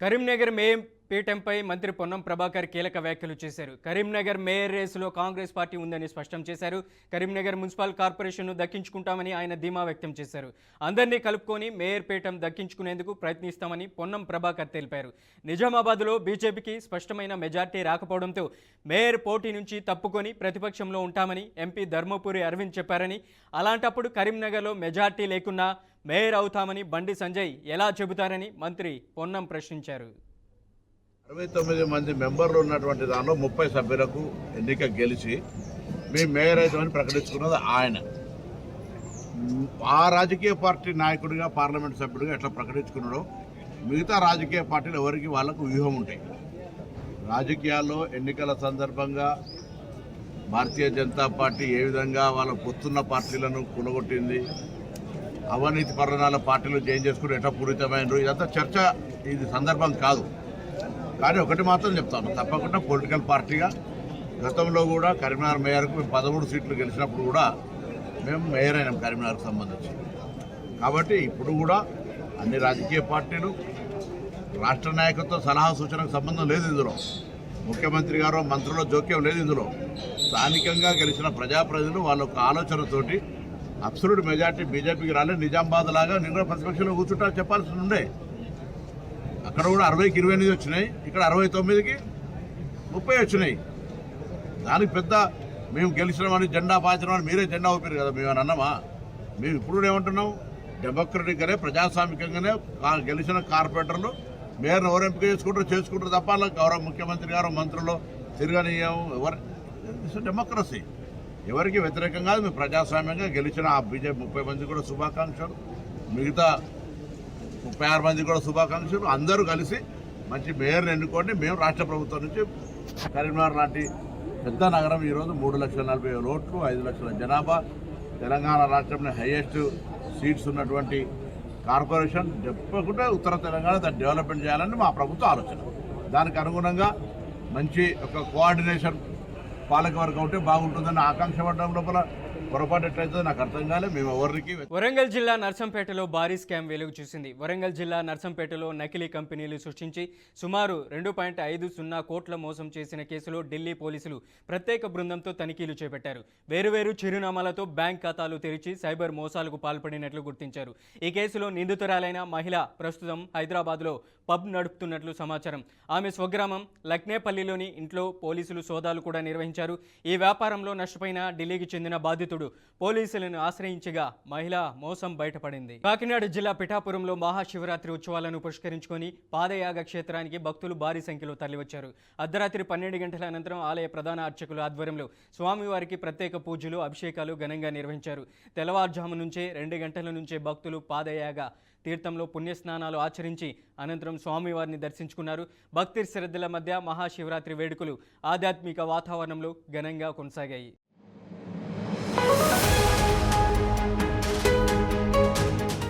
Karimnagar mayor పీఠంపై మంత్రి పొన్నం ప్రభాకర్ కీలక వ్యాఖ్యలు చేశారు. కరీంనగర్ మేయర్ రేసులో కాంగ్రెస్ పార్టీ ఉందని స్పష్టం చేశారు. కరీంనగర్ మున్సిపల్ కార్పొరేషన్ను దక్కించుకుంటామని ఆయన ధీమా వ్యక్తం చేశారు. అందరినీ కలుపుకొని మేయర్ పీఠం దక్కించుకునేందుకు ప్రయత్నిస్తామని పొన్నం ప్రభాకర్ తెలిపారు. నిజామాబాద్లో బీజేపీకి స్పష్టమైన మెజార్టీ రాకపోవడంతో మేయర్ పోటీ నుంచి తప్పుకొని ప్రతిపక్షంలో ఉంటామని ఎంపీ ధర్మపురి అరవింద్ చెప్పారని, అలాంటప్పుడు కరీంనగర్లో మెజార్టీ లేకున్నా మేయర్ అవుతామని బండి సంజయ్ ఎలా చెబుతారని మంత్రి పొన్నం ప్రశ్నించారు. 69 మంది మెంబర్లు ఉన్నటువంటి దానిలో 30 సభ్యులకు ఎన్నిక గెలిచి మేము మేయర్ అవుతామని ప్రకటించుకున్నది ఆయన. ఆ రాజకీయ పార్టీ నాయకుడిగా పార్లమెంట్ సభ్యుడిగా ఎట్లా ప్రకటించుకున్నాడో మిగతా రాజకీయ పార్టీలు ఎవరికి వాళ్ళకు వ్యూహం ఉంటాయి. రాజకీయాల్లో ఎన్నికల సందర్భంగా భారతీయ జనతా పార్టీ ఏ విధంగా వాళ్ళ పొత్తున్న పార్టీలను కూలగొట్టింది, అవినీతి పరణాల పార్టీలు చేంజ్ చేసుకుని ఎట్లా పూరితమైనరు, ఇదంతా చర్చ ఇది సందర్భం కాదు. కానీ ఒకటి మాత్రం చెప్తాను, తప్పకుండా పొలిటికల్ పార్టీగా గతంలో కూడా కరీంనగర్ మేయర్కు మేము 13 సీట్లు గెలిచినప్పుడు కూడా మేము మేయర్ అయినాం కరీంనగర్కు సంబంధించి. కాబట్టి ఇప్పుడు కూడా అన్ని రాజకీయ పార్టీలు రాష్ట్ర నాయకత్వ సలహా సూచనకు సంబంధం లేదు. ఇందులో ముఖ్యమంత్రి గారు మంత్రుల జోక్యం లేదు. ఇందులో స్థానికంగా గెలిచిన ప్రజాప్రతినిధులు వాళ్ళ ఒక ఆలోచనతోటి అబ్సల్యూట్ మెజార్టీ బీజేపీకి రాలేదు. నిజామాబాద్ లాగా నేను కూడా ప్రతిపక్షంలో కూర్చుంటా చెప్పాల్సి ఉండే. అక్కడ కూడా 60కి 28 వచ్చినాయి, ఇక్కడ 69కి 30 వచ్చినాయి. దానికి పెద్ద మేము గెలిచినామని జెండా పాచినామని మీరే జెండా ఊపారు కదా. మేము అన్నమా? మేము ఇప్పుడు ఏమంటున్నాం, డెమోక్రటిక్గానే ప్రజాస్వామికంగానే గెలిచిన కార్పొరేటర్లు మేయర్ని ఎవరు ఎంపిక చేసుకుంటారు తప్ప గౌరవ ముఖ్యమంత్రి గారు మంత్రులు తిరగనీయం ఎవరు డెమోక్రసీ ఎవరికి వ్యతిరేకం కాదు. మేము ప్రజాస్వామ్యంగా గెలిచిన ఆ బీజేపీ 30 మంది కూడా శుభాకాంక్షలు, మిగతా 36 మంది కూడా శుభాకాంక్షలు. అందరూ కలిసి మంచి మేయర్ని ఎన్నుకోండి. మేము రాష్ట్ర ప్రభుత్వం నుంచి కరీంనగర్ లాంటి పెద్ద నగరం ఈరోజు 3,40,000 ఓట్లు, 5 లక్షల జనాభా, తెలంగాణ రాష్ట్రంలో హైయెస్ట్ సీట్స్ ఉన్నటువంటి కార్పొరేషన్ చెప్పకుండా ఉత్తర తెలంగాణ దాన్ని డెవలప్మెంట్ చేయాలని మా ప్రభుత్వ ఆలోచన. దానికి అనుగుణంగా మంచి ఒక కోఆర్డినేషన్ పాలకవర్గం ఉంటే బాగుంటుందని ఆకాంక్ష పడడం లోపల పొరపాటు ఎట్లయితే నాకు అర్థం కాలే. మేము ఎవరికి. వరంగల్ జిల్లా నర్సంపేటలో భారీ స్కామ్ వెలుగు చూసింది. వరంగల్ జిల్లా నర్సంపేటలో నకిలీ కంపెనీలు సృష్టించి సుమారు 2.50 కోట్ల మోసం చేసిన కేసులో ఢిల్లీ పోలీసులు ప్రత్యేక బృందంతో తనిఖీలు చేపట్టారు. వేరువేరు చిరునామాలతో బ్యాంక్ ఖాతాలు తెరిచి సైబర్ మోసాలకు పాల్పడినట్లు గుర్తించారు. ఈ కేసులో నిందితురాలైన మహిళ ప్రస్తుతం హైదరాబాద్లో పబ్ నడుపుతున్నట్లు సమాచారం. ఆమె స్వగ్రామం లక్నేపల్లిలోని ఇంట్లో పోలీసులు సోదాలు కూడా నిర్వహించారు. ఈ వ్యాపారంలో నష్టపోయిన ఢిల్లీకి చెందిన బాధితుడు పోలీసులను ఆశ్రయించగా మహిళ మోసం బయటపడింది. కాకినాడ జిల్లా పిఠాపురంలో మహాశివరాత్రి ఉత్సవాలను పురస్కరించుకొని పాదయాగ క్షేత్రానికి భక్తులు భారీ సంఖ్యలో తరలివచ్చారు. అర్ధరాత్రి 12 గంటల అనంతరం ఆలయ ప్రధాన అర్చకుల ఆధ్వర్యంలో స్వామివారికి ప్రత్యేక పూజలు, అభిషేకాలు ఘనంగా నిర్వహించారు. తెల్లవారుజాము నుంచే 2 గంటల నుంచే భక్తులు పాదయాగ తీర్థంలో పుణ్యస్నానాలు ఆచరించి అనంతరం స్వామివారిని దర్శించుకున్నారు. భక్తి శ్రద్ధల మధ్య మహాశివరాత్రి వేడుకలు ఆధ్యాత్మిక వాతావరణంలో ఘనంగా కొనసాగాయి.